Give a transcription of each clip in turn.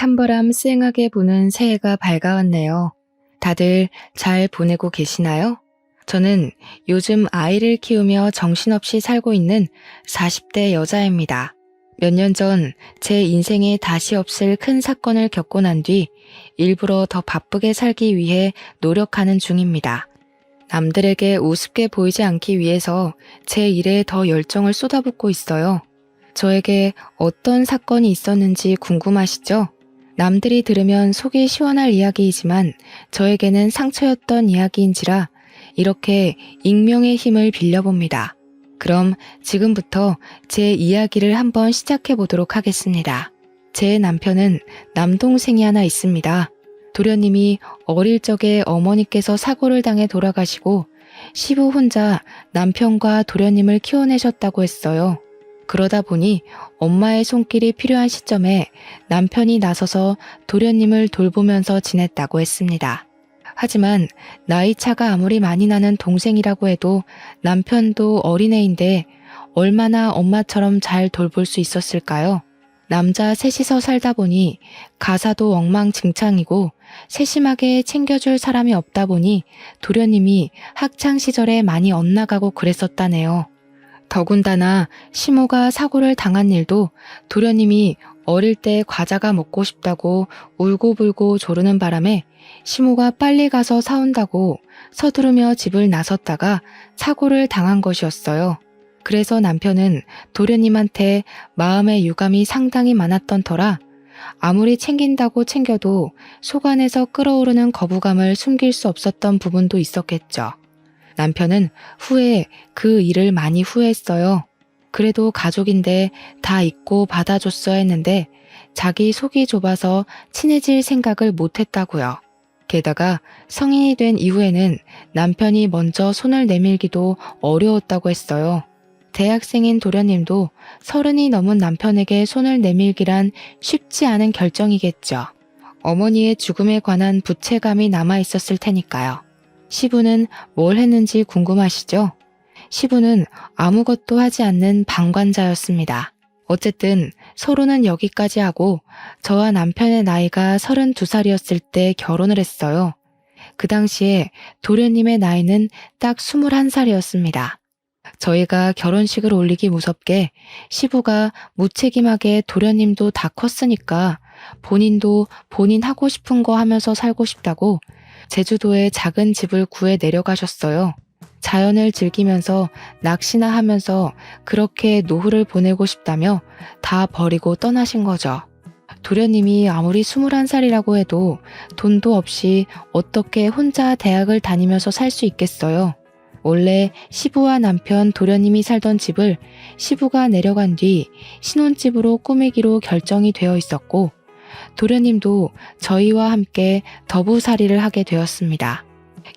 찬바람 쌩하게 부는 새해가 밝아왔네요. 다들 잘 보내고 계시나요? 저는 요즘 아이를 키우며 정신없이 살고 있는 40대 여자입니다. 몇 년 전 제 인생에 다시 없을 큰 사건을 겪고 난 뒤 일부러 더 바쁘게 살기 위해 노력하는 중입니다. 남들에게 우습게 보이지 않기 위해서 제 일에 더 열정을 쏟아붓고 있어요. 저에게 어떤 사건이 있었는지 궁금하시죠? 남들이 들으면 속이 시원할 이야기이지만 저에게는 상처였던 이야기인지라 이렇게 익명의 힘을 빌려봅니다. 그럼 지금부터 제 이야기를 한번 시작해 보도록 하겠습니다. 제 남편은 남동생이 하나 있습니다. 도련님이 어릴 적에 어머니께서 사고를 당해 돌아가시고 시부 혼자 남편과 도련님을 키워내셨다고 했어요. 그러다 보니 엄마의 손길이 필요한 시점에 남편이 나서서 도련님을 돌보면서 지냈다고 했습니다. 하지만 나이 차가 아무리 많이 나는 동생이라고 해도 남편도 어린애인데 얼마나 엄마처럼 잘 돌볼 수 있었을까요? 남자 셋이서 살다 보니 가사도 엉망진창이고 세심하게 챙겨줄 사람이 없다 보니 도련님이 학창시절에 많이 엇나가고 그랬었다네요. 더군다나 시모가 사고를 당한 일도 도련님이 어릴 때 과자가 먹고 싶다고 울고불고 조르는 바람에 시모가 빨리 가서 사온다고 서두르며 집을 나섰다가 사고를 당한 것이었어요. 그래서 남편은 도련님한테 마음의 유감이 상당히 많았던 터라 아무리 챙긴다고 챙겨도 속 안에서 끓어오르는 거부감을 숨길 수 없었던 부분도 있었겠죠. 남편은 후에 그 일을 많이 후회했어요. 그래도 가족인데 다 잊고 받아줬어야 했는데 자기 속이 좁아서 친해질 생각을 못했다고요. 게다가 성인이 된 이후에는 남편이 먼저 손을 내밀기도 어려웠다고 했어요. 대학생인 도련님도 30이 넘은 남편에게 손을 내밀기란 쉽지 않은 결정이겠죠. 어머니의 죽음에 관한 부채감이 남아 있었을 테니까요. 시부는 뭘 했는지 궁금하시죠? 시부는 아무것도 하지 않는 방관자였습니다. 어쨌든 서로는 여기까지 하고 저와 남편의 나이가 32살이었을 때 결혼을 했어요. 그 당시에 도련님의 나이는 딱 21살이었습니다. 저희가 결혼식을 올리기 무섭게 시부가 무책임하게 도련님도 다 컸으니까 본인도 본인 하고 싶은 거 하면서 살고 싶다고 제주도에 작은 집을 구해 내려가셨어요. 자연을 즐기면서 낚시나 하면서 그렇게 노후를 보내고 싶다며 다 버리고 떠나신 거죠. 도련님이 아무리 21살이라고 해도 돈도 없이 어떻게 혼자 대학을 다니면서 살 수 있겠어요. 원래 시부와 남편 도련님이 살던 집을 시부가 내려간 뒤 신혼집으로 꾸미기로 결정이 되어 있었고 도련님도 저희와 함께 더부살이를 하게 되었습니다.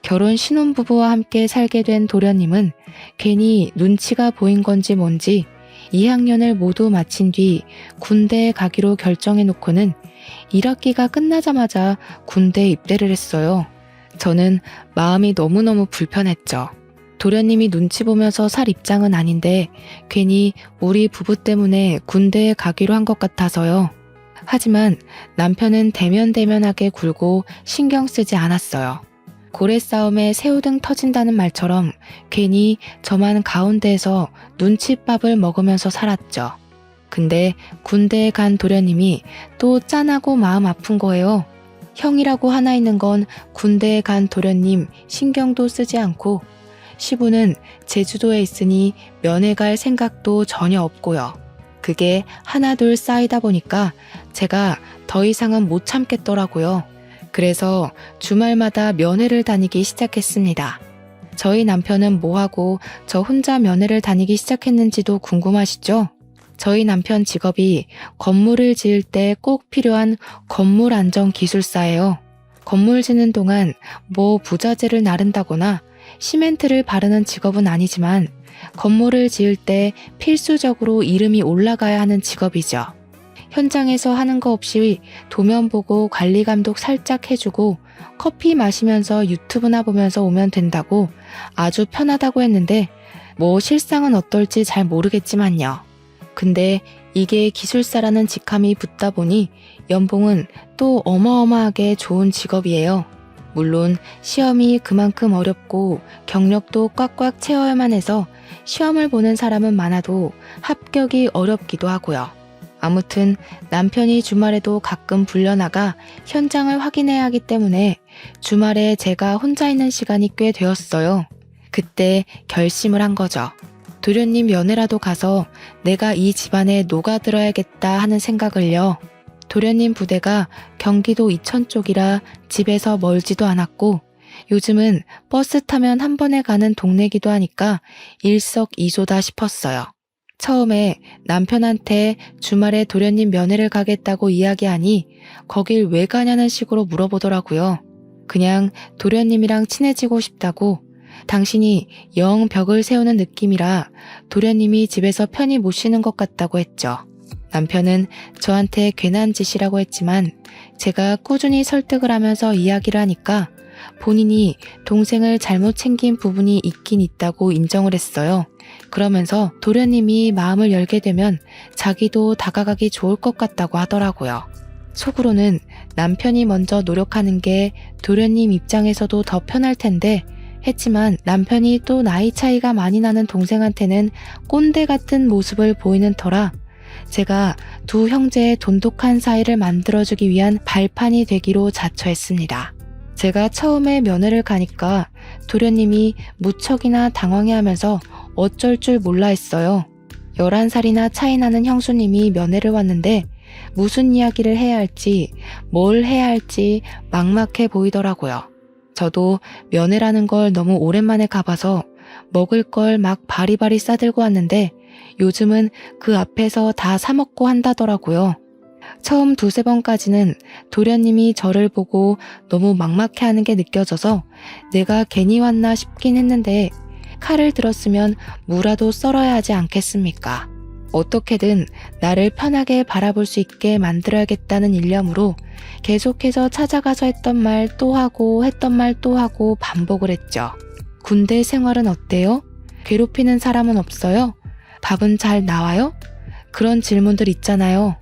결혼 신혼부부와 함께 살게 된 도련님은 괜히 눈치가 보인 건지 뭔지 2학년을 모두 마친 뒤 군대에 가기로 결정해 놓고는 1학기가 끝나자마자 군대에 입대를 했어요. 저는 마음이 너무너무 불편했죠. 도련님이 눈치 보면서 살 입장은 아닌데 괜히 우리 부부 때문에 군대에 가기로 한 것 같아서요. 하지만 남편은 대면대면하게 굴고 신경 쓰지 않았어요. 고래 싸움에 새우등 터진다는 말처럼 괜히 저만 가운데에서 눈칫밥을 먹으면서 살았죠. 근데 군대에 간 도련님이 또 짠하고 마음 아픈 거예요. 형이라고 하나 있는 건 군대에 간 도련님 신경도 쓰지 않고 시부는 제주도에 있으니 면회 갈 생각도 전혀 없고요. 그게 하나둘 쌓이다 보니까 제가 더 이상은 못 참겠더라고요. 그래서 주말마다 면회를 다니기 시작했습니다. 저희 남편은 뭐하고 저 혼자 면회를 다니기 시작했는지도 궁금하시죠? 저희 남편 직업이 건물을 지을 때 꼭 필요한 건물 안정 기술사예요. 건물 짓는 동안 뭐 부자재를 나른다거나 시멘트를 바르는 직업은 아니지만 건물을 지을 때 필수적으로 이름이 올라가야 하는 직업이죠. 현장에서 하는 거 없이 도면 보고 관리 감독 살짝 해주고 커피 마시면서 유튜브나 보면서 오면 된다고 아주 편하다고 했는데 뭐 실상은 어떨지 잘 모르겠지만요. 근데 이게 기술사라는 직함이 붙다 보니 연봉은 또 어마어마하게 좋은 직업이에요. 물론 시험이 그만큼 어렵고 경력도 꽉꽉 채워야만 해서 시험을 보는 사람은 많아도 합격이 어렵기도 하고요. 아무튼 남편이 주말에도 가끔 불려나가 현장을 확인해야 하기 때문에 주말에 제가 혼자 있는 시간이 꽤 되었어요. 그때 결심을 한 거죠. 도련님 면회라도 가서 내가 이 집안에 녹아들어야겠다 하는 생각을요. 도련님 부대가 경기도 이천 쪽이라 집에서 멀지도 않았고 요즘은 버스 타면 한 번에 가는 동네기도 하니까 일석이조다 싶었어요. 처음에 남편한테 주말에 도련님 면회를 가겠다고 이야기하니 거길 왜 가냐는 식으로 물어보더라고요. 그냥 도련님이랑 친해지고 싶다고, 당신이 영 벽을 세우는 느낌이라 도련님이 집에서 편히 못 쉬는 것 같다고 했죠. 남편은 저한테 괜한 짓이라고 했지만 제가 꾸준히 설득을 하면서 이야기를 하니까 본인이 동생을 잘못 챙긴 부분이 있긴 있다고 인정을 했어요. 그러면서 도련님이 마음을 열게 되면 자기도 다가가기 좋을 것 같다고 하더라고요. 속으로는 남편이 먼저 노력하는 게 도련님 입장에서도 더 편할 텐데 했지만 남편이 또 나이 차이가 많이 나는 동생한테는 꼰대 같은 모습을 보이는 터라 제가 두 형제의 돈독한 사이를 만들어주기 위한 발판이 되기로 자처했습니다. 제가 처음에 면회를 가니까 도련님이 무척이나 당황해하면서 어쩔 줄 몰라 했어요. 11살이나 차이 나는 형수님이 면회를 왔는데 무슨 이야기를 해야 할지 뭘 해야 할지 막막해 보이더라고요. 저도 면회라는 걸 너무 오랜만에 가봐서 먹을 걸 막 바리바리 싸들고 왔는데 요즘은 그 앞에서 다 사먹고 한다더라고요. 처음 두세 번까지는 도련님이 저를 보고 너무 막막해하는 게 느껴져서 내가 괜히 왔나 싶긴 했는데 칼을 들었으면 무라도 썰어야 하지 않겠습니까? 어떻게든 나를 편하게 바라볼 수 있게 만들어야겠다는 일념으로 계속해서 찾아가서 했던 말 또 하고 했던 말 또 하고 반복을 했죠. 군대 생활은 어때요? 괴롭히는 사람은 없어요? 밥은 잘 나와요? 그런 질문들 있잖아요.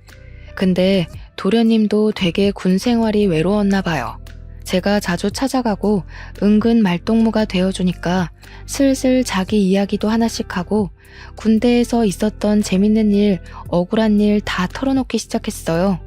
근데 도련님도 되게 군 생활이 외로웠나 봐요. 제가 자주 찾아가고 은근 말동무가 되어주니까 슬슬 자기 이야기도 하나씩 하고 군대에서 있었던 재밌는 일, 억울한 일 다 털어놓기 시작했어요.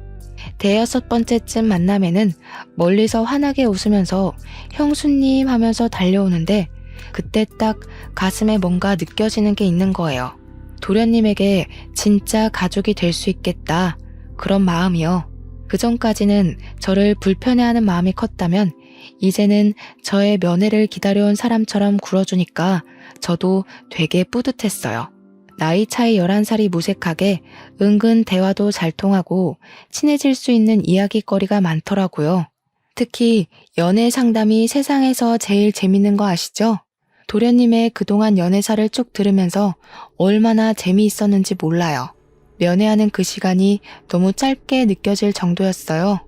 대여섯 번째쯤 만남에는 멀리서 환하게 웃으면서 형수님 하면서 달려오는데 그때 딱 가슴에 뭔가 느껴지는 게 있는 거예요. 도련님에게 진짜 가족이 될 수 있겠다. 그런 마음이요. 그전까지는 저를 불편해하는 마음이 컸다면 이제는 저의 면회를 기다려온 사람처럼 굴어주니까 저도 되게 뿌듯했어요. 나이 차이 11살이 무색하게 은근 대화도 잘 통하고 친해질 수 있는 이야기거리가 많더라고요. 특히 연애 상담이 세상에서 제일 재밌는 거 아시죠? 도련님의 그동안 연애사를 쭉 들으면서 얼마나 재미있었는지 몰라요. 면회하는 그 시간이 너무 짧게 느껴질 정도였어요.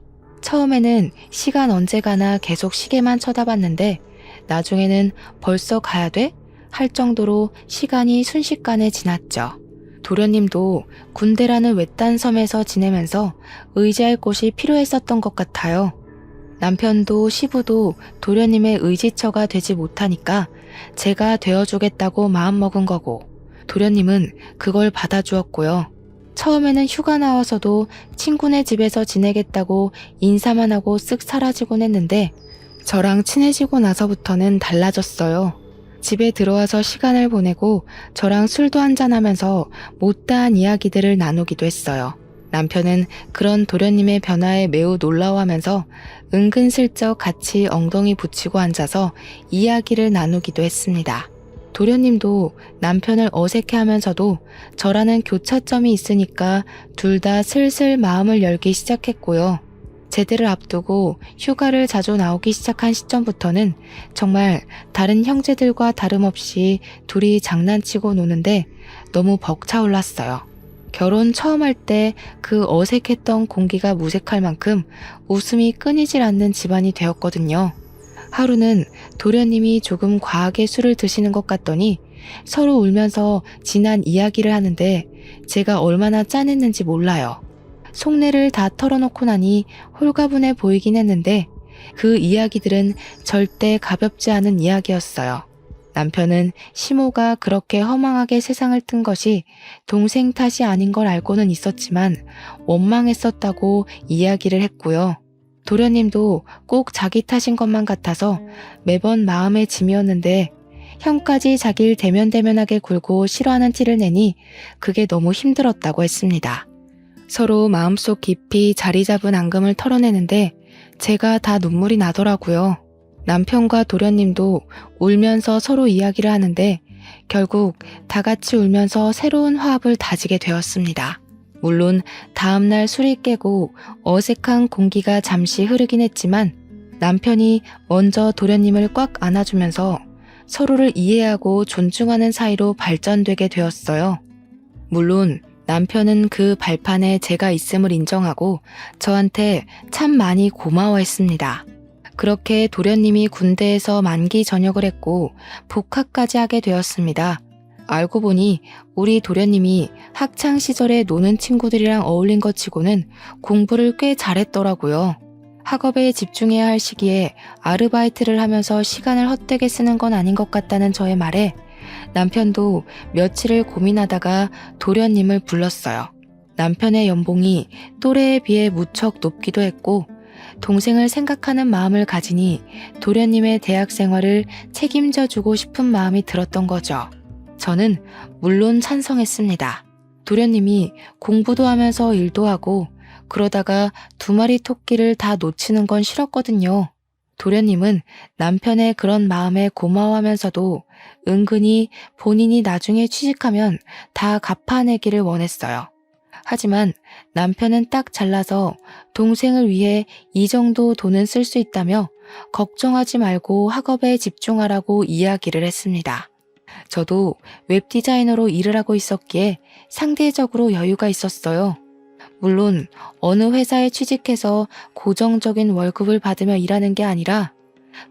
처음에는 시간 언제 가나 계속 시계만 쳐다봤는데 나중에는 벌써 가야 돼? 할 정도로 시간이 순식간에 지났죠. 도련님도 군대라는 외딴 섬에서 지내면서 의지할 곳이 필요했었던 것 같아요. 남편도 시부도 도련님의 의지처가 되지 못하니까 제가 되어주겠다고 마음먹은 거고 도련님은 그걸 받아주었고요. 처음에는 휴가 나와서도 친구네 집에서 지내겠다고 인사만 하고 쓱 사라지곤 했는데 저랑 친해지고 나서부터는 달라졌어요. 집에 들어와서 시간을 보내고 저랑 술도 한잔하면서 못다한 이야기들을 나누기도 했어요. 남편은 그런 도련님의 변화에 매우 놀라워하면서 은근슬쩍 같이 엉덩이 붙이고 앉아서 이야기를 나누기도 했습니다. 도련님도 남편을 어색해하면서도 저라는 교차점이 있으니까 둘 다 슬슬 마음을 열기 시작했고요. 제대를 앞두고 휴가를 자주 나오기 시작한 시점부터는 정말 다른 형제들과 다름없이 둘이 장난치고 노는데 너무 벅차올랐어요. 결혼 처음 할 때 그 어색했던 공기가 무색할 만큼 웃음이 끊이질 않는 집안이 되었거든요. 하루는 도련님이 조금 과하게 술을 드시는 것 같더니 서로 울면서 지난 이야기를 하는데 제가 얼마나 짠했는지 몰라요. 속내를 다 털어놓고 나니 홀가분해 보이긴 했는데 그 이야기들은 절대 가볍지 않은 이야기였어요. 남편은 시모가 그렇게 허망하게 세상을 뜬 것이 동생 탓이 아닌 걸 알고는 있었지만 원망했었다고 이야기를 했고요. 도련님도 꼭 자기 탓인 것만 같아서 매번 마음의 짐이었는데 형까지 자기를 대면대면하게 굴고 싫어하는 티를 내니 그게 너무 힘들었다고 했습니다. 서로 마음속 깊이 자리 잡은 앙금을 털어내는데 제가 다 눈물이 나더라고요. 남편과 도련님도 울면서 서로 이야기를 하는데 결국 다 같이 울면서 새로운 화합을 다지게 되었습니다. 물론 다음날 술이 깨고 어색한 공기가 잠시 흐르긴 했지만 남편이 먼저 도련님을 꽉 안아주면서 서로를 이해하고 존중하는 사이로 발전되게 되었어요. 물론 남편은 그 발판에 제가 있음을 인정하고 저한테 참 많이 고마워했습니다. 그렇게 도련님이 군대에서 만기 전역을 했고 복학까지 하게 되었습니다. 알고 보니 우리 도련님이 학창시절에 노는 친구들이랑 어울린 것 치고는 공부를 꽤 잘했더라고요. 학업에 집중해야 할 시기에 아르바이트를 하면서 시간을 헛되게 쓰는 건 아닌 것 같다는 저의 말에 남편도 며칠을 고민하다가 도련님을 불렀어요. 남편의 연봉이 또래에 비해 무척 높기도 했고 동생을 생각하는 마음을 가지니 도련님의 대학 생활을 책임져 주고 싶은 마음이 들었던 거죠. 저는 물론 찬성했습니다. 도련님이 공부도 하면서 일도 하고 그러다가 두 마리 토끼를 다 놓치는 건 싫었거든요. 도련님은 남편의 그런 마음에 고마워하면서도 은근히 본인이 나중에 취직하면 다 갚아내기를 원했어요. 하지만 남편은 딱 잘라서 동생을 위해 이 정도 돈은 쓸 수 있다며 걱정하지 말고 학업에 집중하라고 이야기를 했습니다. 저도 웹디자이너로 일을 하고 있었기에 상대적으로 여유가 있었어요. 물론 어느 회사에 취직해서 고정적인 월급을 받으며 일하는 게 아니라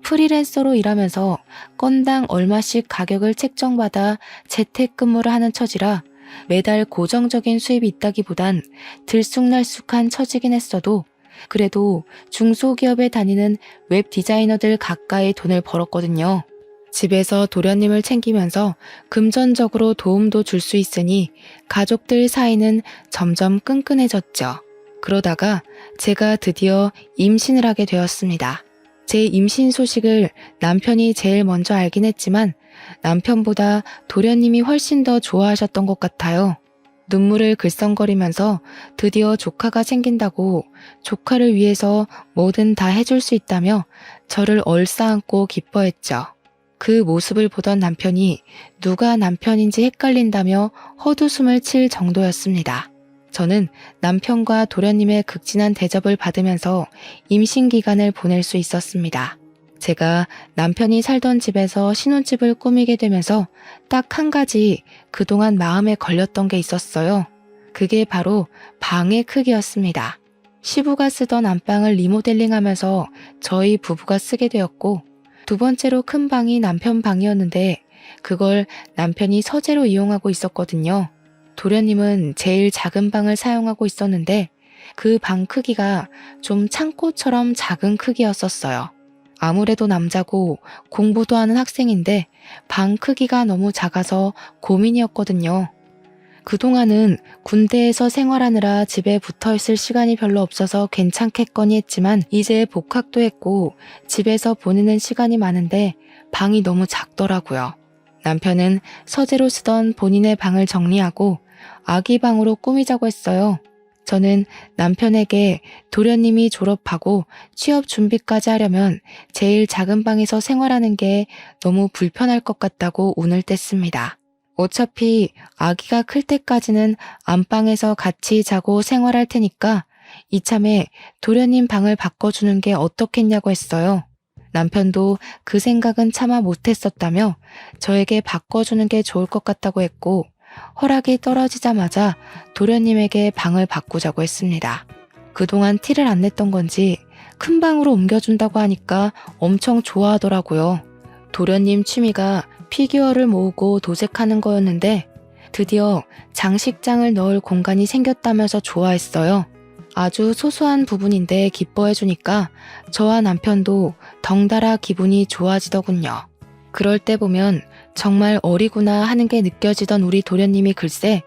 프리랜서로 일하면서 건당 얼마씩 가격을 책정받아 재택근무를 하는 처지라 매달 고정적인 수입이 있다기보단 들쑥날쑥한 처지긴 했어도 그래도 중소기업에 다니는 웹 디자이너들 가까이 돈을 벌었거든요. 집에서 도련님을 챙기면서 금전적으로 도움도 줄 수 있으니 가족들 사이는 점점 끈끈해졌죠. 그러다가 제가 드디어 임신을 하게 되었습니다. 제 임신 소식을 남편이 제일 먼저 알긴 했지만 남편보다 도련님이 훨씬 더 좋아하셨던 것 같아요. 눈물을 글썽거리면서 드디어 조카가 생긴다고 조카를 위해서 뭐든 다 해줄 수 있다며 저를 얼싸안고 기뻐했죠. 그 모습을 보던 남편이 누가 남편인지 헷갈린다며 헛웃음을 칠 정도였습니다. 저는 남편과 도련님의 극진한 대접을 받으면서 임신 기간을 보낼 수 있었습니다. 제가 남편이 살던 집에서 신혼집을 꾸미게 되면서 딱 한 가지 그동안 마음에 걸렸던 게 있었어요. 그게 바로 방의 크기였습니다. 시부가 쓰던 안방을 리모델링하면서 저희 부부가 쓰게 되었고 두 번째로 큰 방이 남편 방이었는데 그걸 남편이 서재로 이용하고 있었거든요. 도련님은 제일 작은 방을 사용하고 있었는데 그 방 크기가 좀 창고처럼 작은 크기였었어요. 아무래도 남자고 공부도 하는 학생인데 방 크기가 너무 작아서 고민이었거든요. 그동안은 군대에서 생활하느라 집에 붙어있을 시간이 별로 없어서 괜찮겠거니 했지만 이제 복학도 했고 집에서 보내는 시간이 많은데 방이 너무 작더라고요. 남편은 서재로 쓰던 본인의 방을 정리하고 아기 방으로 꾸미자고 했어요. 저는 남편에게 도련님이 졸업하고 취업 준비까지 하려면 제일 작은 방에서 생활하는 게 너무 불편할 것 같다고 운을 뗐습니다. 어차피 아기가 클 때까지는 안방에서 같이 자고 생활할 테니까 이참에 도련님 방을 바꿔주는 게 어떻겠냐고 했어요. 남편도 그 생각은 차마 못했었다며 저에게 바꿔주는 게 좋을 것 같다고 했고 허락이 떨어지자마자 도련님에게 방을 바꾸자고 했습니다. 그동안 티를 안 냈던 건지 큰 방으로 옮겨준다고 하니까 엄청 좋아하더라고요. 도련님 취미가 피규어를 모으고 도색하는 거였는데 드디어 장식장을 넣을 공간이 생겼다면서 좋아했어요. 아주 소소한 부분인데 기뻐해주니까 저와 남편도 덩달아 기분이 좋아지더군요. 그럴 때 보면 정말 어리구나 하는 게 느껴지던 우리 도련님이 글쎄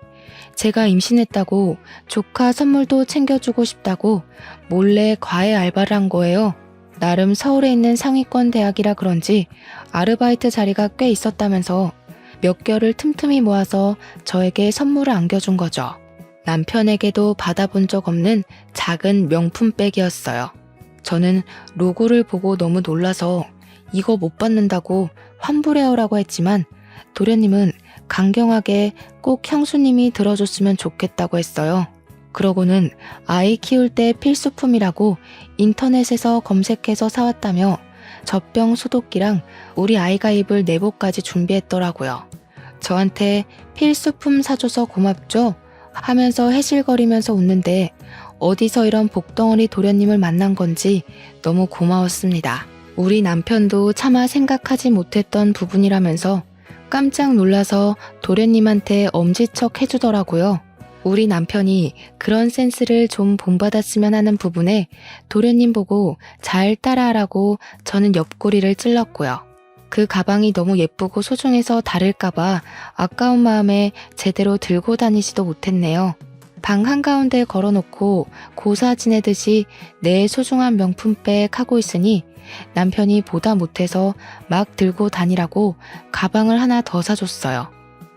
제가 임신했다고 조카 선물도 챙겨주고 싶다고 몰래 과외 알바를 한 거예요. 나름 서울에 있는 상위권 대학이라 그런지 아르바이트 자리가 꽤 있었다면서 몇 개월을 틈틈이 모아서 저에게 선물을 안겨준 거죠. 남편에게도 받아본 적 없는 작은 명품백이었어요. 저는 로고를 보고 너무 놀라서 이거 못 받는다고 환불해오라고 했지만 도련님은 강경하게 꼭 형수님이 들어줬으면 좋겠다고 했어요. 그러고는 아이 키울 때 필수품이라고 인터넷에서 검색해서 사왔다며 젖병 소독기랑 우리 아이가 입을 내복까지 준비했더라고요. 저한테 필수품 사줘서 고맙죠? 하면서 해실거리면서 웃는데 어디서 이런 복덩어리 도련님을 만난 건지 너무 고마웠습니다. 우리 남편도 차마 생각하지 못했던 부분이라면서 깜짝 놀라서 도련님한테 엄지척 해주더라고요. 우리 남편이 그런 센스를 좀 본받았으면 하는 부분에 도련님 보고 잘 따라하라고 저는 옆구리를 찔렀고요. 그 가방이 너무 예쁘고 소중해서 다를까봐 아까운 마음에 제대로 들고 다니지도 못했네요. 방 한가운데 걸어놓고 고사 지내듯이 내 소중한 명품백 하고 있으니 남편이 보다 못해서 막 들고 다니라고 가방을 하나 더 사줬어요.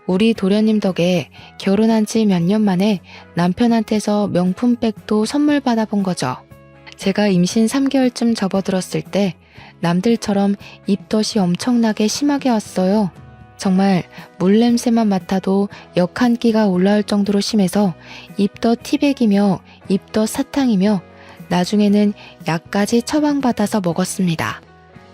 우리 도련님 덕에 결혼한 지 몇 년 만에 남편한테서 명품백도 선물 받아본 거죠. 제가 임신 3개월쯤 접어들었을 때 남들처럼 입덧이 엄청나게 심하게 왔어요. 정말 물냄새만 맡아도 역 한 끼가 올라올 정도로 심해서 입덧 티백이며 입덧 사탕이며 나중에는 약까지 처방받아서 먹었습니다.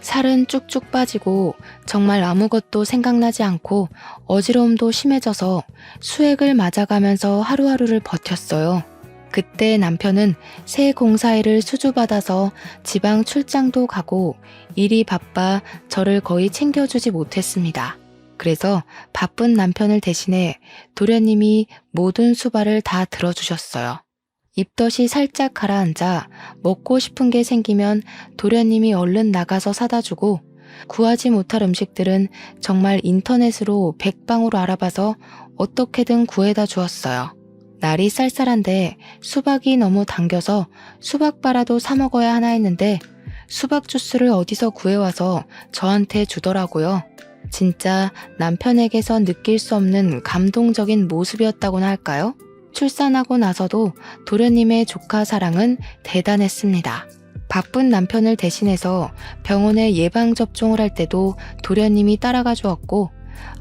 살은 쭉쭉 빠지고 정말 아무것도 생각나지 않고 어지러움도 심해져서 수액을 맞아가면서 하루하루를 버텼어요. 그때 남편은 새 공사일을 수주받아서 지방 출장도 가고 일이 바빠 저를 거의 챙겨주지 못했습니다. 그래서 바쁜 남편을 대신해 도련님이 모든 수발을 다 들어주셨어요. 입덧이 살짝 가라앉아 먹고 싶은 게 생기면 도련님이 얼른 나가서 사다 주고 구하지 못할 음식들은 정말 인터넷으로 백방으로 알아봐서 어떻게든 구해다 주었어요. 날이 쌀쌀한데 수박이 너무 당겨서 수박바라도 사 먹어야 하나 했는데 수박 주스를 어디서 구해와서 저한테 주더라고요. 진짜 남편에게서 느낄 수 없는 감동적인 모습이었다고나 할까요? 출산하고 나서도 도련님의 조카 사랑은 대단했습니다. 바쁜 남편을 대신해서 병원에 예방접종을 할 때도 도련님이 따라가 주었고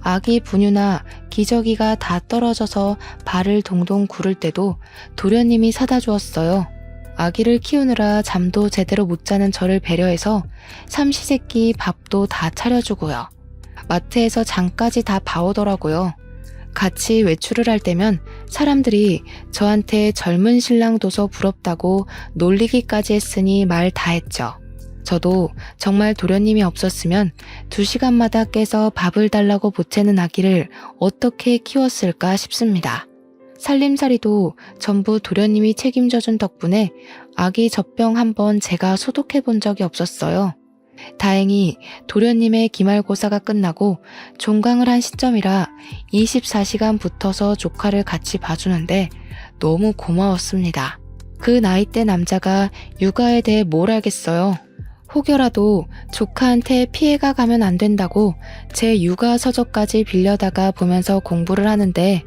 아기 분유나 기저귀가 다 떨어져서 발을 동동 구를 때도 도련님이 사다 주었어요. 아기를 키우느라 잠도 제대로 못 자는 저를 배려해서 삼시세끼 밥도 다 차려주고요. 마트에서 장까지 다 봐오더라고요. 같이 외출을 할 때면 사람들이 저한테 젊은 신랑 둬서 부럽다고 놀리기까지 했으니 말 다 했죠. 저도 정말 도련님이 없었으면 2시간마다 깨서 밥을 달라고 보채는 아기를 어떻게 키웠을까 싶습니다. 살림살이도 전부 도련님이 책임져준 덕분에 아기 젖병 한번 제가 소독해 본 적이 없었어요. 다행히 도련님의 기말고사가 끝나고 종강을 한 시점이라 24시간 붙어서 조카를 같이 봐주는데 너무 고마웠습니다. 그 나이대 남자가 육아에 대해 뭘 알겠어요. 혹여라도 조카한테 피해가 가면 안 된다고 제 육아 서적까지 빌려다가 보면서 공부를 하는데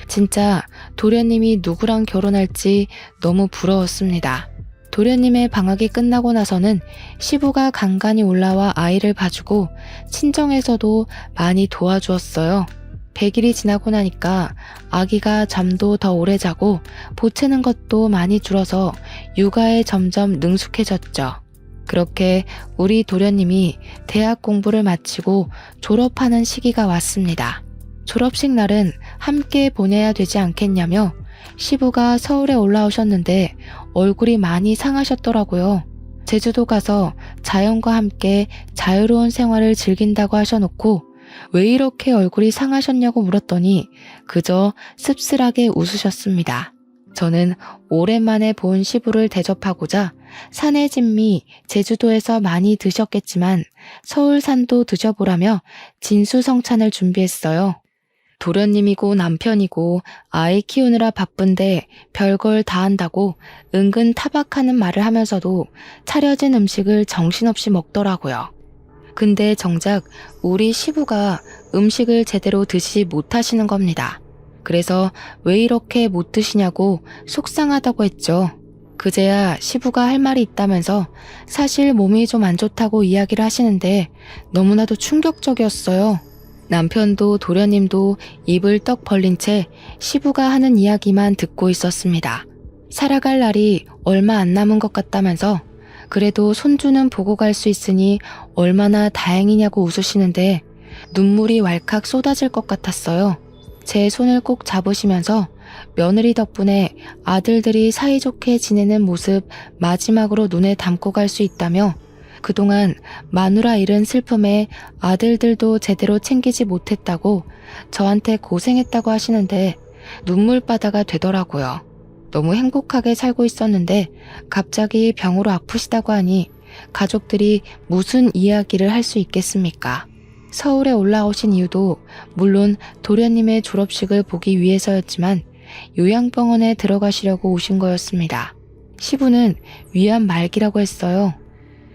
진짜 도련님이 누구랑 결혼할지 너무 부러웠습니다. 도련님의 방학이 끝나고 나서는 시부가 간간히 올라와 아이를 봐주고 친정에서도 많이 도와주었어요. 100일이 지나고 나니까 아기가 잠도 더 오래 자고 보채는 것도 많이 줄어서 육아에 점점 능숙해졌죠. 그렇게 우리 도련님이 대학 공부를 마치고 졸업하는 시기가 왔습니다. 졸업식 날은 함께 보내야 되지 않겠냐며 시부가 서울에 올라오셨는데 얼굴이 많이 상하셨더라고요. 제주도 가서 자연과 함께 자유로운 생활을 즐긴다고 하셔놓고 왜 이렇게 얼굴이 상하셨냐고 물었더니 그저 씁쓸하게 웃으셨습니다. 저는 오랜만에 본 시부를 대접하고자 산의 진미 제주도에서 많이 드셨겠지만 서울산도 드셔보라며 진수성찬을 준비했어요. 도련님이고 남편이고 아이 키우느라 바쁜데 별걸 다 한다고 은근 타박하는 말을 하면서도 차려진 음식을 정신없이 먹더라고요. 근데 정작 우리 시부가 음식을 제대로 드시지 못하시는 겁니다. 그래서 왜 이렇게 못 드시냐고 속상하다고 했죠. 그제야 시부가 할 말이 있다면서 사실 몸이 좀 안 좋다고 이야기를 하시는데 너무나도 충격적이었어요. 남편도 도련님도 입을 떡 벌린 채 시부가 하는 이야기만 듣고 있었습니다. 살아갈 날이 얼마 안 남은 것 같다면서 그래도 손주는 보고 갈 수 있으니 얼마나 다행이냐고 웃으시는데 눈물이 왈칵 쏟아질 것 같았어요. 제 손을 꼭 잡으시면서 며느리 덕분에 아들들이 사이좋게 지내는 모습 마지막으로 눈에 담고 갈 수 있다며 그동안 마누라 잃은 슬픔에 아들들도 제대로 챙기지 못했다고 저한테 고생했다고 하시는데 눈물바다가 되더라고요. 너무 행복하게 살고 있었는데 갑자기 병으로 아프시다고 하니 가족들이 무슨 이야기를 할 수 있겠습니까? 서울에 올라오신 이유도 물론 도련님의 졸업식을 보기 위해서였지만 요양병원에 들어가시려고 오신 거였습니다. 시부는 위암 말기라고 했어요.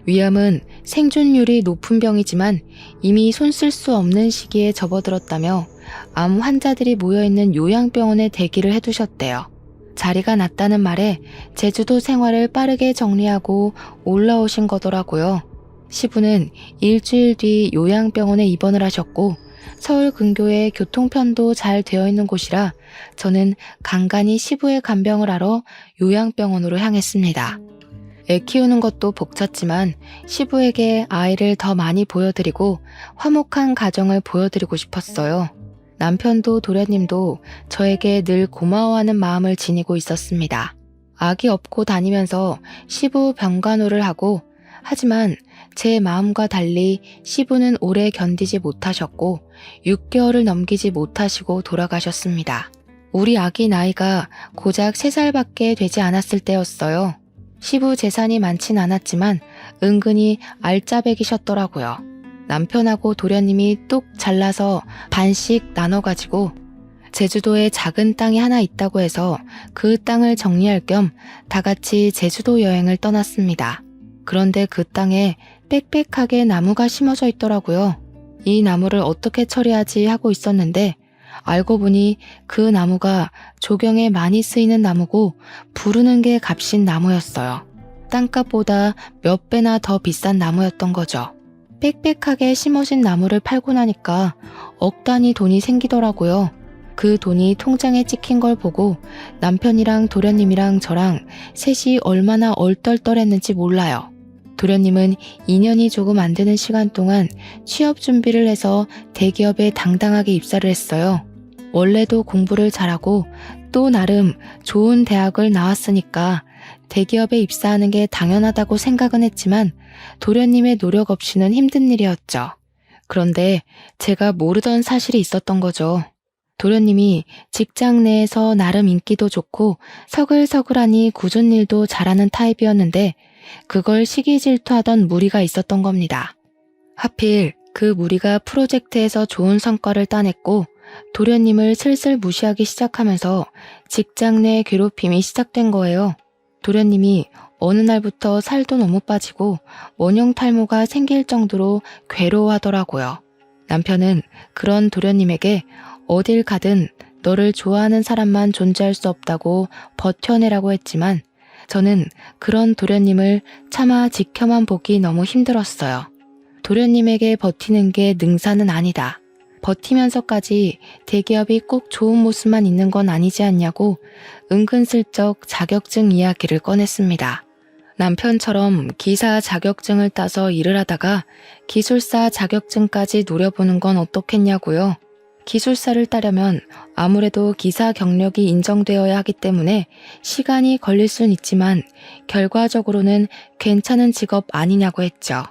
위암은 생존율이 높은 병이지만 이미 손 쓸 수 없는 시기에 접어들었다며 암 환자들이 모여있는 요양병원에 대기를 해두셨대요. 자리가 났다는 말에 제주도 생활을 빠르게 정리하고 올라오신 거더라고요. 시부는 일주일 뒤 요양병원에 입원을 하셨고 서울 근교에 교통편도 잘 되어 있는 곳이라 저는 간간히 시부의 간병을 하러 요양병원으로 향했습니다. 애 키우는 것도 벅찼지만 시부에게 아이를 더 많이 보여드리고 화목한 가정을 보여드리고 싶었어요. 남편도 도련님도 저에게 늘 고마워하는 마음을 지니고 있었습니다. 아기 업고 다니면서 시부 병간호를 하고 하지만 제 마음과 달리 시부는 오래 견디지 못하셨고 6개월을 넘기지 못하시고 돌아가셨습니다. 우리 아기 나이가 고작 3살밖에 되지 않았을 때였어요. 시부 재산이 많진 않았지만 은근히 알짜배기셨더라고요. 남편하고 도련님이 뚝 잘라서 반씩 나눠가지고 제주도에 작은 땅이 하나 있다고 해서 그 땅을 정리할 겸 다 같이 제주도 여행을 떠났습니다. 그런데 그 땅에 빽빽하게 나무가 심어져 있더라고요. 이 나무를 어떻게 처리하지 하고 있었는데 알고 보니 그 나무가 조경에 많이 쓰이는 나무고 부르는 게 값인 나무였어요. 땅값보다 몇 배나 더 비싼 나무였던 거죠. 빽빽하게 심어진 나무를 팔고 나니까 억 단위 돈이 생기더라고요. 그 돈이 통장에 찍힌 걸 보고 남편이랑 도련님이랑 저랑 셋이 얼마나 얼떨떨했는지 몰라요. 도련님은 2년이 조금 안 되는 시간 동안 취업 준비를 해서 대기업에 당당하게 입사를 했어요. 원래도 공부를 잘하고 또 나름 좋은 대학을 나왔으니까 대기업에 입사하는 게 당연하다고 생각은 했지만 도련님의 노력 없이는 힘든 일이었죠. 그런데 제가 모르던 사실이 있었던 거죠. 도련님이 직장 내에서 나름 인기도 좋고 서글서글하니 굳은 일도 잘하는 타입이었는데 그걸 시기 질투하던 무리가 있었던 겁니다. 하필 그 무리가 프로젝트에서 좋은 성과를 따냈고 도련님을 슬슬 무시하기 시작하면서 직장 내 괴롭힘이 시작된 거예요. 도련님이 어느 날부터 살도 너무 빠지고 원형 탈모가 생길 정도로 괴로워하더라고요. 남편은 그런 도련님에게 어딜 가든 너를 좋아하는 사람만 존재할 수 없다고 버텨내라고 했지만 저는 그런 도련님을 차마 지켜만 보기 너무 힘들었어요. 도련님에게 버티는 게 능사는 아니다. 버티면서까지 대기업이 꼭 좋은 모습만 있는 건 아니지 않냐고 은근슬쩍 자격증 이야기를 꺼냈습니다. 남편처럼 기사 자격증을 따서 일을 하다가 기술사 자격증까지 노려보는 건 어떻겠냐고요. 기술사를 따려면 아무래도 기사 경력이 인정되어야 하기 때문에 시간이 걸릴 순 있지만 결과적으로는 괜찮은 직업 아니냐고 했죠.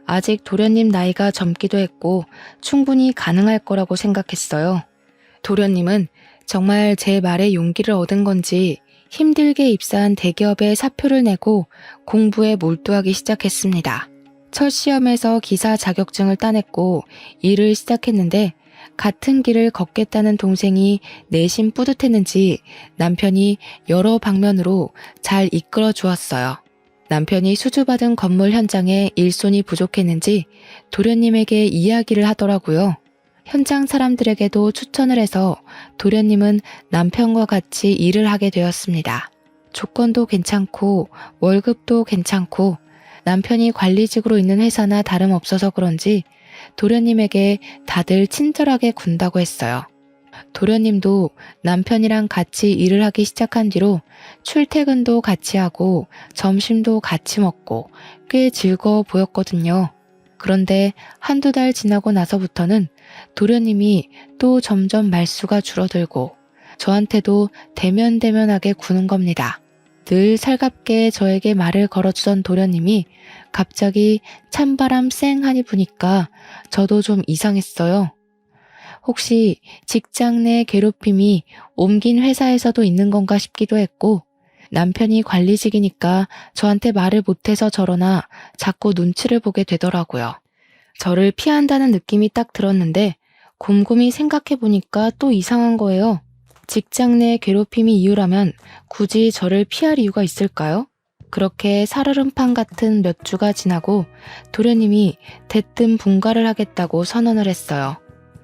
아직 도련님 나이가 젊기도 했고 충분히 가능할 거라고 생각했어요. 도련님은 정말 제 말에 용기를 얻은 건지 힘들게 입사한 대기업에 사표를 내고 공부에 몰두하기 시작했습니다. 첫 시험에서 기사 자격증을 따냈고 일을 시작했는데 같은 길을 걷겠다는 동생이 내심 뿌듯했는지 남편이 여러 방면으로 잘 이끌어 주었어요. 남편이 수주받은 건물 현장에 일손이 부족했는지 도련님에게 이야기를 하더라고요. 현장 사람들에게도 추천을 해서 도련님은 남편과 같이 일을 하게 되었습니다. 조건도 괜찮고 월급도 괜찮고 남편이 관리직으로 있는 회사나 다름없어서 그런지 도련님에게 다들 친절하게 군다고 했어요. 도련님도 남편이랑 같이 일을 하기 시작한 뒤로 출퇴근도 같이 하고 점심도 같이 먹고 꽤 즐거워 보였거든요. 그런데 한두 달 지나고 나서부터는 도련님이 또 점점 말수가 줄어들고 저한테도 대면대면하게 구는 겁니다. 늘 살갑게 저에게 말을 걸어주던 도련님이 갑자기 찬바람 쌩하니 부니까 저도 좀 이상했어요. 혹시 직장 내 괴롭힘이 옮긴 회사에서도 있는 건가 싶기도 했고 남편이 관리직이니까 저한테 말을 못해서 저러나 자꾸 눈치를 보게 되더라고요. 저를 피한다는 느낌이 딱 들었는데 곰곰이 생각해보니까 또 이상한 거예요. 직장 내 괴롭힘이 이유라면 굳이 저를 피할 이유가 있을까요? 그렇게 살얼음판 같은 몇 주가 지나고 도련님이 대뜸 분가를 하겠다고 선언을 했어요.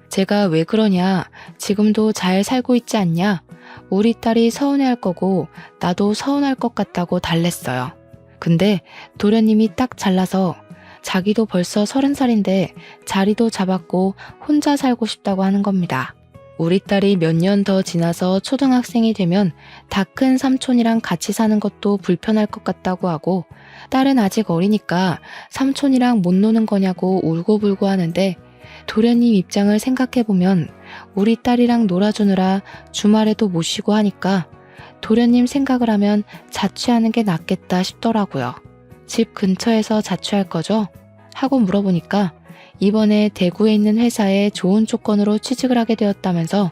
제가 왜 그러냐, 지금도 잘 살고 있지 않냐, 우리 딸이 서운해할 거고 나도 서운할 것 같다고 달랬어요. 근데 도련님이 딱 잘라서 자기도 벌써 30살인데 자리도 잡았고 혼자 살고 싶다고 하는 겁니다. 우리 딸이 몇 년 더 지나서 초등학생이 되면 다 큰 삼촌이랑 같이 사는 것도 불편할 것 같다고 하고 딸은 아직 어리니까 삼촌이랑 못 노는 거냐고 울고불고 하는데 도련님 입장을 생각해보면 우리 딸이랑 놀아주느라 주말에도 못 쉬고 하니까 도련님 생각을 하면 자취하는 게 낫겠다 싶더라고요. 집 근처에서 자취할 거죠? 하고 물어보니까 이번에 대구에 있는 회사에 좋은 조건으로 취직을 하게 되었다면서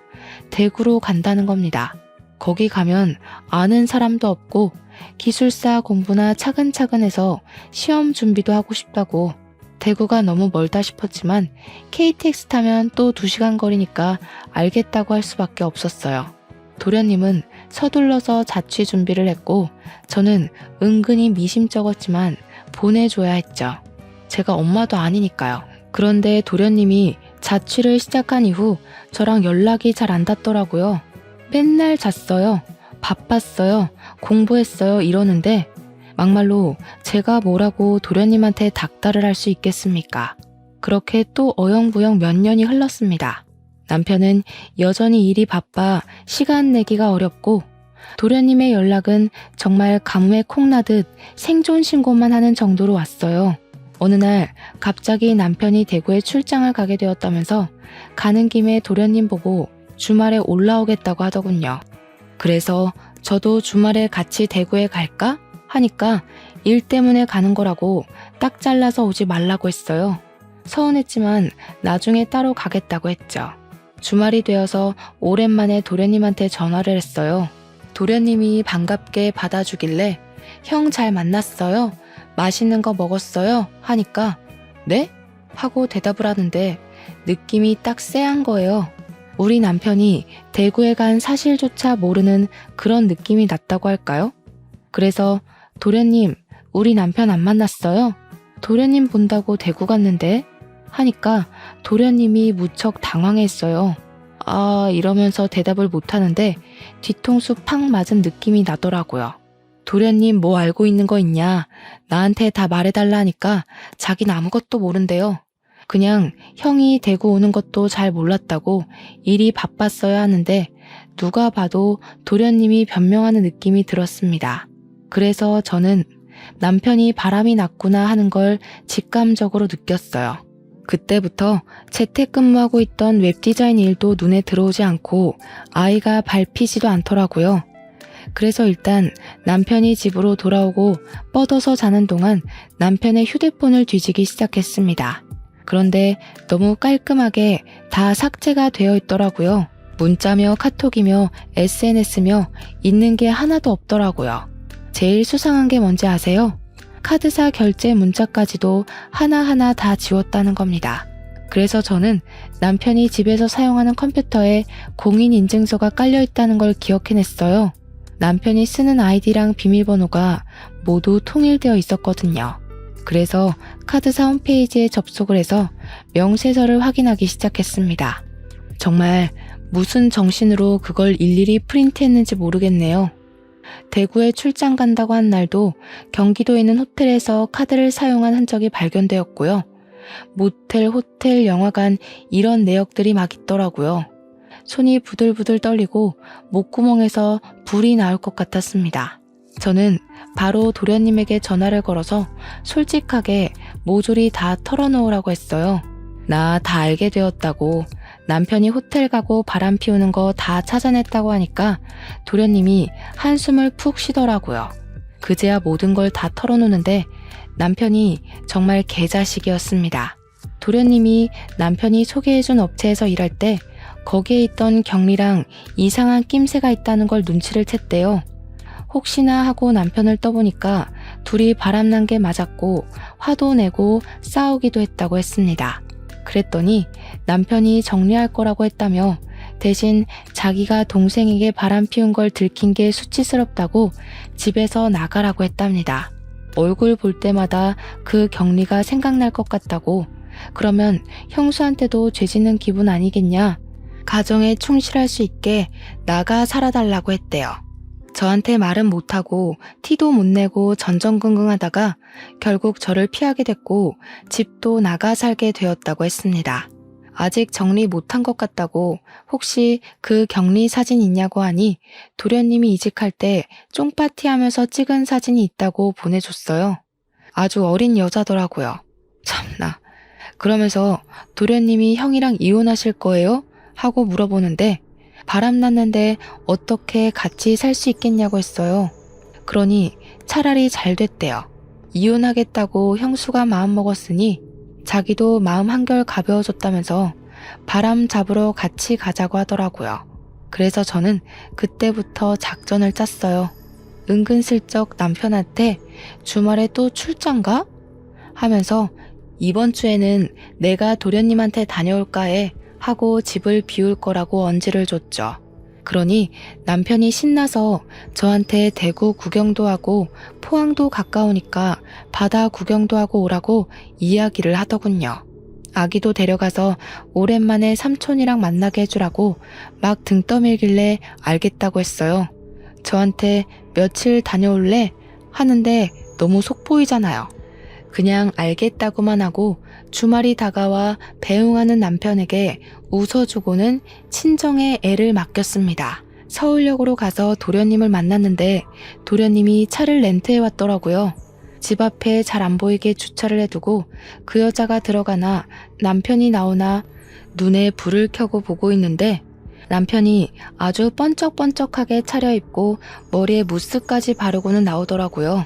대구로 간다는 겁니다. 거기 가면 아는 사람도 없고 기술사 공부나 차근차근 해서 시험 준비도 하고 싶다고. 대구가 너무 멀다 싶었지만 KTX 타면 또 2시간 거리니까 알겠다고 할 수밖에 없었어요. 도련님은 서둘러서 자취 준비를 했고 저는 은근히 미심쩍었지만 보내줘야 했죠. 제가 엄마도 아니니까요. 그런데 도련님이 자취를 시작한 이후 저랑 연락이 잘 안 닿더라고요. 맨날 잤어요. 바빴어요. 공부했어요. 이러는데 막말로 제가 뭐라고 도련님한테 닥달을 할 수 있겠습니까? 그렇게 또 어영부영 몇 년이 흘렀습니다. 남편은 여전히 일이 바빠 시간 내기가 어렵고 도련님의 연락은 정말 가뭄에 콩나듯 생존 신고만 하는 정도로 왔어요. 어느 날 갑자기 남편이 대구에 출장을 가게 되었다면서 가는 김에 도련님 보고 주말에 올라오겠다고 하더군요. 그래서 저도 주말에 같이 대구에 갈까? 하니까 일 때문에 가는 거라고 딱 잘라서 오지 말라고 했어요. 서운했지만 나중에 따로 가겠다고 했죠. 주말이 되어서 오랜만에 도련님한테 전화를 했어요. 도련님이 반갑게 받아주길래 형 잘 만났어요? 맛있는 거 먹었어요? 하니까 네? 하고 대답을 하는데 느낌이 딱 쎄한 거예요. 우리 남편이 대구에 간 사실조차 모르는 그런 느낌이 났다고 할까요? 그래서 도련님, 우리 남편 안 만났어요? 도련님 본다고 대구 갔는데? 하니까 도련님이 무척 당황했어요. 아, 이러면서 대답을 못하는데 뒤통수 팍 맞은 느낌이 나더라고요. 도련님 뭐 알고 있는 거 있냐? 나한테 다 말해달라 하니까 자긴 아무것도 모른대요. 그냥 형이 대구 오는 것도 잘 몰랐다고 일이 바빴어야 하는데 누가 봐도 도련님이 변명하는 느낌이 들었습니다. 그래서 저는 남편이 바람이 났구나 하는 걸 직감적으로 느꼈어요. 그때부터 재택근무하고 있던 웹디자인 일도 눈에 들어오지 않고 아이가 밟히지도 않더라고요. 그래서 일단 남편이 집으로 돌아오고 뻗어서 자는 동안 남편의 휴대폰을 뒤지기 시작했습니다. 그런데 너무 깔끔하게 다 삭제가 되어 있더라고요. 문자며 카톡이며 SNS며 있는 게 하나도 없더라고요. 제일 수상한 게 뭔지 아세요? 카드사 결제 문자까지도 하나하나 다 지웠다는 겁니다. 그래서 저는 남편이 집에서 사용하는 컴퓨터에 공인인증서가 깔려 있다는 걸 기억해냈어요. 남편이 쓰는 아이디랑 비밀번호가 모두 통일되어 있었거든요. 그래서 카드사 홈페이지에 접속을 해서 명세서를 확인하기 시작했습니다. 정말 무슨 정신으로 그걸 일일이 프린트했는지 모르겠네요. 대구에 출장 간다고 한 날도 경기도에 있는 호텔에서 카드를 사용한 흔적이 발견되었고요. 모텔, 호텔, 영화관 이런 내역들이 막 있더라고요. 손이 부들부들 떨리고 목구멍에서 불이 나올 것 같았습니다. 저는 바로 도련님에게 전화를 걸어서 솔직하게 모조리 다 털어놓으라고 했어요. 나 다 알게 되었다고, 남편이 호텔 가고 바람 피우는 거 다 찾아냈다고 하니까 도련님이 한숨을 푹 쉬더라고요. 그제야 모든 걸 다 털어놓는데 남편이 정말 개자식이었습니다. 도련님이 남편이 소개해준 업체에서 일할 때 거기에 있던 경리랑 이상한 낌새가 있다는 걸 눈치를 챘대요. 혹시나 하고 남편을 떠보니까 둘이 바람난 게 맞았고 화도 내고 싸우기도 했다고 했습니다. 그랬더니 남편이 정리할 거라고 했다며 대신 자기가 동생에게 바람 피운 걸 들킨 게 수치스럽다고 집에서 나가라고 했답니다. 얼굴 볼 때마다 그 경리가 생각날 것 같다고. 그러면 형수한테도 죄짓는 기분 아니겠냐? 가정에 충실할 수 있게 나가 살아달라고 했대요. 저한테 말은 못하고 티도 못 내고 전전긍긍하다가 결국 저를 피하게 됐고 집도 나가 살게 되었다고 했습니다. 아직 정리 못한 것 같다고 혹시 그 격리 사진 있냐고 하니 도련님이 이직할 때 쫑파티하면서 찍은 사진이 있다고 보내줬어요. 아주 어린 여자더라고요. 참나. 그러면서 도련님이 형이랑 이혼하실 거예요? 하고 물어보는데 바람났는데 어떻게 같이 살 수 있겠냐고 했어요. 그러니 차라리 잘 됐대요. 이혼하겠다고 형수가 마음먹었으니 자기도 마음 한결 가벼워졌다면서 바람 잡으러 같이 가자고 하더라고요. 그래서 저는 그때부터 작전을 짰어요. 은근슬쩍 남편한테 주말에 또 출장 가? 하면서 이번 주에는 내가 도련님한테 다녀올까 해 하고 집을 비울 거라고 언지를 줬죠. 그러니 남편이 신나서 저한테 대구 구경도 하고 포항도 가까우니까 바다 구경도 하고 오라고 이야기를 하더군요. 아기도 데려가서 오랜만에 삼촌이랑 만나게 해주라고 막 등 떠밀길래 알겠다고 했어요. 저한테 며칠 다녀올래? 하는데 너무 속 보이잖아요. 그냥 알겠다고만 하고 주말이 다가와 배웅하는 남편에게 웃어주고는 친정에 애를 맡겼습니다. 서울역으로 가서 도련님을 만났는데 도련님이 차를 렌트해 왔더라고요. 집 앞에 잘 안 보이게 주차를 해두고 그 여자가 들어가나 남편이 나오나 눈에 불을 켜고 보고 있는데 남편이 아주 번쩍번쩍하게 차려입고 머리에 무스까지 바르고는 나오더라고요.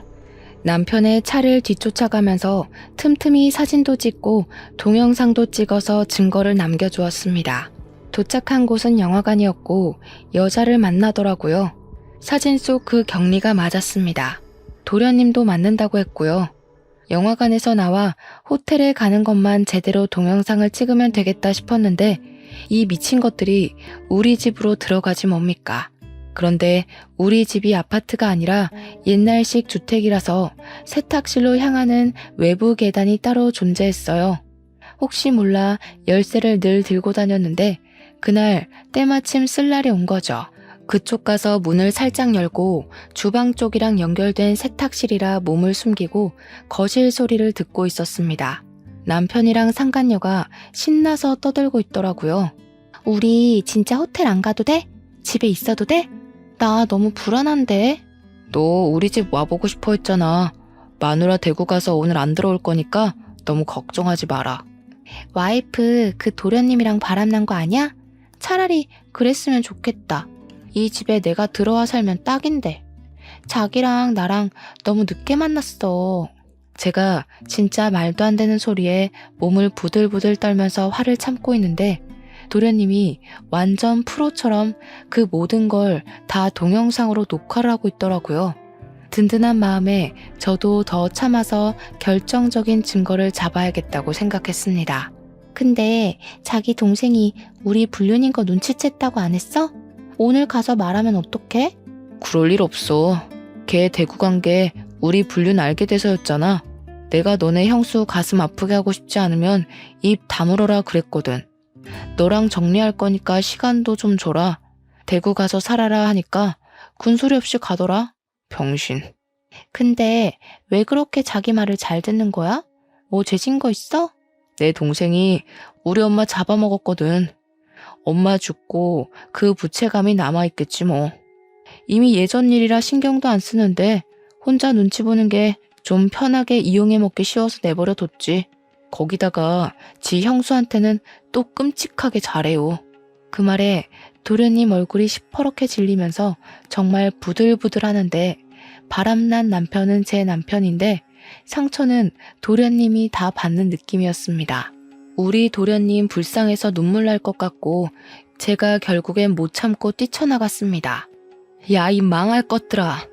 남편의 차를 뒤쫓아가면서 틈틈이 사진도 찍고 동영상도 찍어서 증거를 남겨주었습니다. 도착한 곳은 영화관이었고 여자를 만나더라고요. 사진 속 그 경리가 맞았습니다. 도련님도 맞는다고 했고요. 영화관에서 나와 호텔에 가는 것만 제대로 동영상을 찍으면 되겠다 싶었는데 이 미친 것들이 우리 집으로 들어가지 뭡니까? 그런데 우리 집이 아파트가 아니라 옛날식 주택이라서 세탁실로 향하는 외부 계단이 따로 존재했어요. 혹시 몰라 열쇠를 늘 들고 다녔는데 그날 때마침 쓸 날이 온 거죠. 그쪽 가서 문을 살짝 열고 주방 쪽이랑 연결된 세탁실이라 몸을 숨기고 거실 소리를 듣고 있었습니다. 남편이랑 상간녀가 신나서 떠들고 있더라고요. 우리 진짜 호텔 안 가도 돼? 집에 있어도 돼? 나 너무 불안한데. 너 우리 집 와보고 싶어 했잖아. 마누라 대구 가서 오늘 안 들어올 거니까 너무 걱정하지 마라. 와이프 그 도련님이랑 바람난 거 아니야? 차라리 그랬으면 좋겠다. 이 집에 내가 들어와 살면 딱인데. 자기랑 나랑 너무 늦게 만났어. 제가 진짜 말도 안 되는 소리에 몸을 부들부들 떨면서 화를 참고 있는데 도련님이 완전 프로처럼 그 모든 걸 다 동영상으로 녹화를 하고 있더라고요. 든든한 마음에 저도 더 참아서 결정적인 증거를 잡아야겠다고 생각했습니다. 근데 자기 동생이 우리 불륜인 거 눈치챘다고 안 했어? 오늘 가서 말하면 어떡해? 그럴 일 없어. 걔 대구 간 게 우리 불륜 알게 돼서였잖아. 내가 너네 형수 가슴 아프게 하고 싶지 않으면 입 다물어라 그랬거든. 너랑 정리할 거니까 시간도 좀 줘라. 대구 가서 살아라 하니까 군소리 없이 가더라. 병신. 근데 왜 그렇게 자기 말을 잘 듣는 거야? 뭐 죄진 거 있어? 내 동생이 우리 엄마 잡아먹었거든. 엄마 죽고 그 부채감이 남아있겠지 뭐. 이미 예전 일이라 신경도 안 쓰는데 혼자 눈치 보는 게 좀 편하게 이용해 먹기 쉬워서 내버려 뒀지. 거기다가 지 형수한테는 또 끔찍하게 잘해요. 그 말에 도련님 얼굴이 시퍼렇게 질리면서 정말 부들부들 하는데 바람난 남편은 제 남편인데 상처는 도련님이 다 받는 느낌이었습니다. 우리 도련님 불쌍해서 눈물 날 것 같고 제가 결국엔 못 참고 뛰쳐나갔습니다. 야, 이 망할 것들아.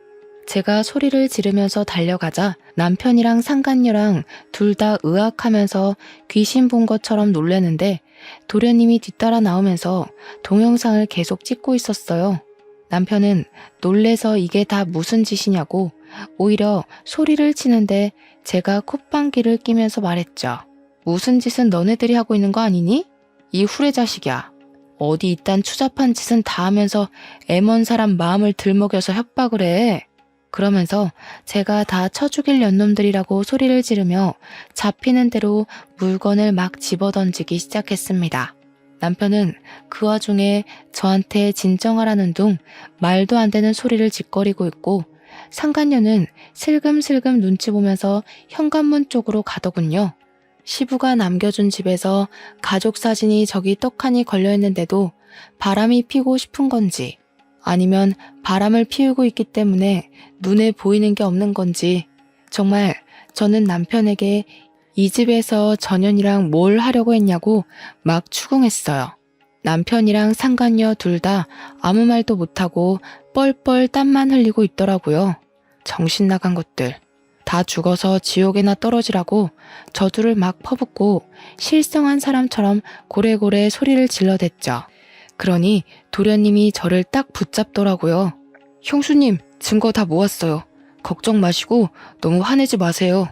제가 소리를 지르면서 달려가자 남편이랑 상간녀랑 둘 다 으악하면서 귀신 본 것처럼 놀래는데 도련님이 뒤따라 나오면서 동영상을 계속 찍고 있었어요. 남편은 놀래서 이게 다 무슨 짓이냐고 오히려 소리를 치는데 제가 콧방귀를 끼면서 말했죠. 무슨 짓은 너네들이 하고 있는 거 아니니? 이 후레자식이야. 어디 이딴 추잡한 짓은 다 하면서 애먼 사람 마음을 들먹여서 협박을 해. 그러면서 제가 다 쳐죽일 년놈들이라고 소리를 지르며 잡히는 대로 물건을 막 집어던지기 시작했습니다. 남편은 그 와중에 저한테 진정하라는 둥 말도 안 되는 소리를 짓거리고 있고 상간녀는 슬금슬금 눈치 보면서 현관문 쪽으로 가더군요. 시부가 남겨준 집에서 가족 사진이 저기 떡하니 걸려있는데도 바람이 피고 싶은 건지 아니면 바람을 피우고 있기 때문에 눈에 보이는 게 없는 건지 정말 저는 남편에게 이 집에서 전현이랑 뭘 하려고 했냐고 막 추궁했어요. 남편이랑 상간녀 둘 다 아무 말도 못하고 뻘뻘 땀만 흘리고 있더라고요. 정신 나간 것들. 다 죽어서 지옥에나 떨어지라고 저주를 막 퍼붓고 실성한 사람처럼 고래고래 소리를 질러댔죠. 그러니 도련님이 저를 딱 붙잡더라고요. 형수님, 증거 다 모았어요. 걱정 마시고 너무 화내지 마세요.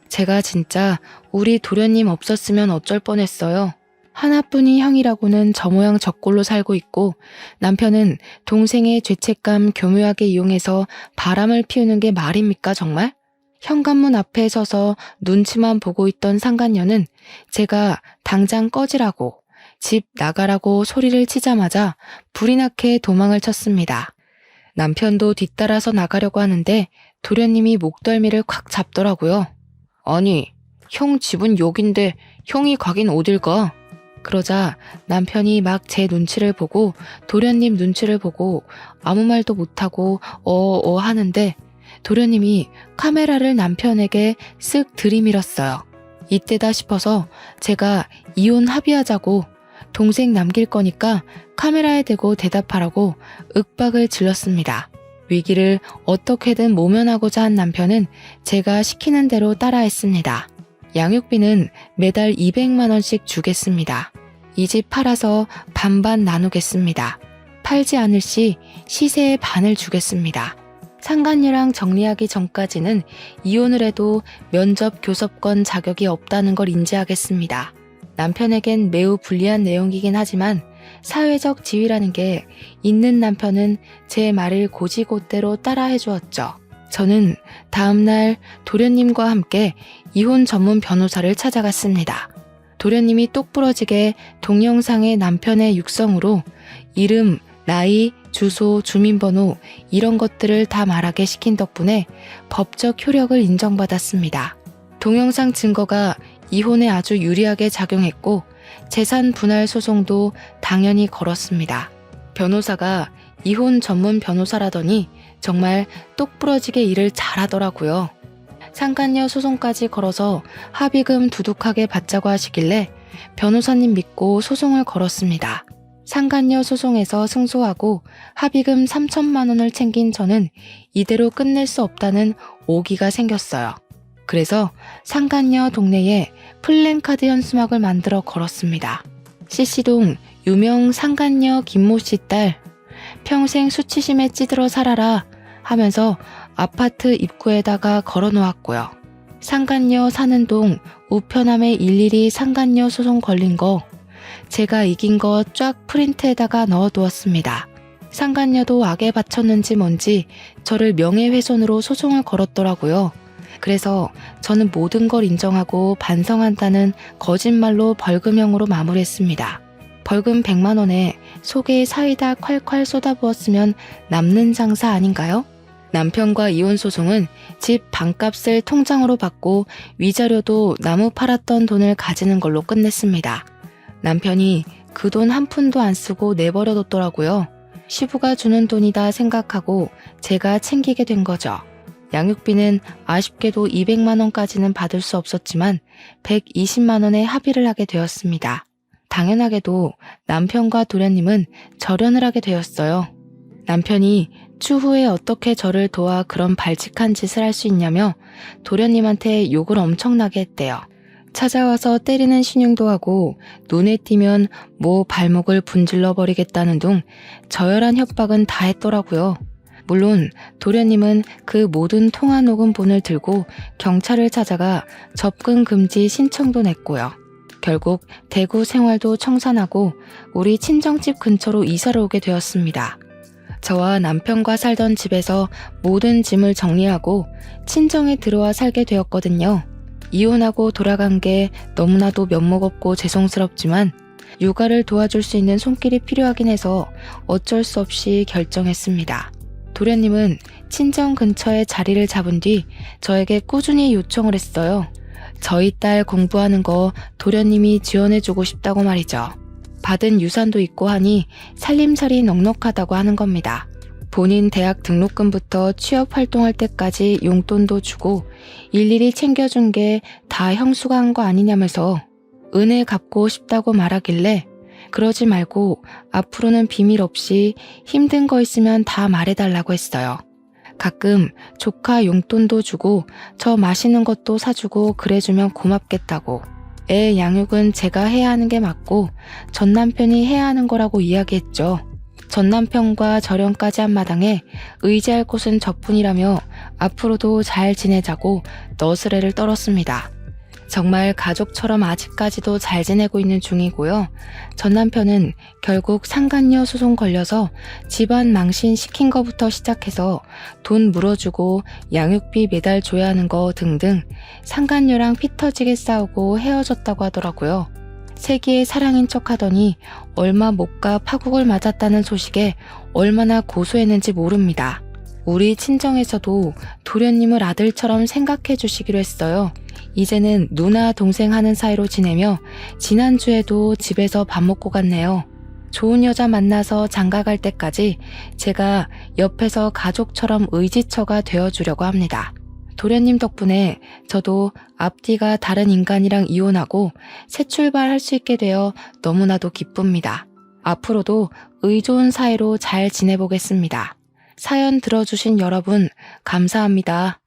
제가 진짜 우리 도련님 없었으면 어쩔 뻔했어요. 하나뿐인 형이라고는 저 모양 저 꼴로 살고 있고 남편은 동생의 죄책감 교묘하게 이용해서 바람을 피우는 게 말입니까 정말? 현관문 앞에 서서 눈치만 보고 있던 상간녀는 제가 당장 꺼지라고 집 나가라고 소리를 치자마자 불이 나게 도망을 쳤습니다. 남편도 뒤따라서 나가려고 하는데 도련님이 목덜미를 콱 잡더라고요. 아니, 형 집은 여긴데 형이 가긴 어딜 가? 그러자 남편이 막 제 눈치를 보고 도련님 눈치를 보고 아무 말도 못하고 하는데 도련님이 카메라를 남편에게 쓱 들이밀었어요. 이때다 싶어서 제가 이혼 합의하자고 동생 남길 거니까 카메라에 대고 대답하라고 윽박을 질렀습니다. 위기를 어떻게든 모면하고자 한 남편은 제가 시키는 대로 따라했습니다. 양육비는 매달 200만 원씩 주겠습니다. 이 집 팔아서 반반 나누겠습니다. 팔지 않을 시 시세의 반을 주겠습니다. 상간녀랑 정리하기 전까지는 이혼을 해도 면접 교섭권 자격이 없다는 걸 인지하겠습니다. 남편에겐 매우 불리한 내용이긴 하지만 사회적 지위라는 게 있는 남편은 제 말을 고지고대로 따라해 주었죠. 저는 다음날 도련님과 함께 이혼 전문 변호사를 찾아갔습니다. 도련님이 똑부러지게 동영상의 남편의 육성으로 이름, 나이, 주소, 주민번호 이런 것들을 다 말하게 시킨 덕분에 법적 효력을 인정받았습니다. 동영상 증거가 이혼에 아주 유리하게 작용했고 재산 분할 소송도 당연히 걸었습니다. 변호사가 이혼 전문 변호사라더니 정말 똑부러지게 일을 잘하더라고요. 상간녀 소송까지 걸어서 합의금 두둑하게 받자고 하시길래 변호사님 믿고 소송을 걸었습니다. 상간녀 소송에서 승소하고 합의금 3천만 원을 챙긴 저는 이대로 끝낼 수 없다는 오기가 생겼어요. 그래서 상간녀 동네에 플랜카드 현수막을 만들어 걸었습니다. CC동 유명 상간녀 김모 씨 딸, 평생 수치심에 찌들어 살아라 하면서 아파트 입구에다가 걸어놓았고요. 상간녀 사는 동 우편함에 일일이 상간녀 소송 걸린 거, 제가 이긴 거 쫙 프린트에다가 넣어두었습니다. 상간녀도 악에 바쳤는지 뭔지 저를 명예훼손으로 소송을 걸었더라고요. 그래서 저는 모든 걸 인정하고 반성한다는 거짓말로 벌금형으로 마무리했습니다. 벌금 100만 원에 속에 사이다 콸콸 쏟아부었으면 남는 장사 아닌가요? 남편과 이혼 소송은 집 반값을 통장으로 받고 위자료도 나무 팔았던 돈을 가지는 걸로 끝냈습니다. 남편이 그 돈 한 푼도 안 쓰고 내버려뒀더라고요. 시부가 주는 돈이다 생각하고 제가 챙기게 된 거죠. 양육비는 아쉽게도 200만 원까지는 받을 수 없었지만 120만 원에 합의를 하게 되었습니다. 당연하게도 남편과 도련님은 절연을 하게 되었어요. 남편이 추후에 어떻게 저를 도와 그런 발칙한 짓을 할 수 있냐며 도련님한테 욕을 엄청나게 했대요. 찾아와서 때리는 신용도 하고 눈에 띄면 뭐 발목을 분질러 버리겠다는 둥 저열한 협박은 다 했더라고요. 물론 도련님은 그 모든 통화 녹음본을 들고 경찰을 찾아가 접근 금지 신청도 냈고요. 결국 대구 생활도 청산하고 우리 친정집 근처로 이사를 오게 되었습니다. 저와 남편과 살던 집에서 모든 짐을 정리하고 친정에 들어와 살게 되었거든요. 이혼하고 돌아간 게 너무나도 면목 없고 죄송스럽지만 육아를 도와줄 수 있는 손길이 필요하긴 해서 어쩔 수 없이 결정했습니다. 도련님은 친정 근처에 자리를 잡은 뒤 저에게 꾸준히 요청을 했어요. 저희 딸 공부하는 거 도련님이 지원해주고 싶다고 말이죠. 받은 유산도 있고 하니 살림살이 넉넉하다고 하는 겁니다. 본인 대학 등록금부터 취업 활동할 때까지 용돈도 주고 일일이 챙겨준 게 다 형수가 한 거 아니냐면서 은혜 갚고 싶다고 말하길래 그러지 말고 앞으로는 비밀 없이 힘든 거 있으면 다 말해달라고 했어요. 가끔 조카 용돈도 주고 저 맛있는 것도 사주고 그래주면 고맙겠다고. 애 양육은 제가 해야 하는 게 맞고 전 남편이 해야 하는 거라고 이야기했죠. 전 남편과 절연까지 한 마당에 의지할 곳은 저뿐이라며 앞으로도 잘 지내자고 너스레를 떨었습니다. 정말 가족처럼 아직까지도 잘 지내고 있는 중이고요. 전 남편은 결국 상간녀 소송 걸려서 집안 망신 시킨 거부터 시작해서 돈 물어주고 양육비 매달 줘야 하는 거 등등 상간녀랑 피 터지게 싸우고 헤어졌다고 하더라고요. 세기의 사랑인 척하더니 얼마 못 가 파국을 맞았다는 소식에 얼마나 고소했는지 모릅니다. 우리 친정에서도 도련님을 아들처럼 생각해 주시기로 했어요. 이제는 누나 동생 하는 사이로 지내며 지난주에도 집에서 밥 먹고 갔네요. 좋은 여자 만나서 장가갈 때까지 제가 옆에서 가족처럼 의지처가 되어주려고 합니다. 도련님 덕분에 저도 앞뒤가 다른 인간이랑 이혼하고 새 출발할 수 있게 되어 너무나도 기쁩니다. 앞으로도 의좋은 사이로 잘 지내보겠습니다. 사연 들어주신 여러분 감사합니다.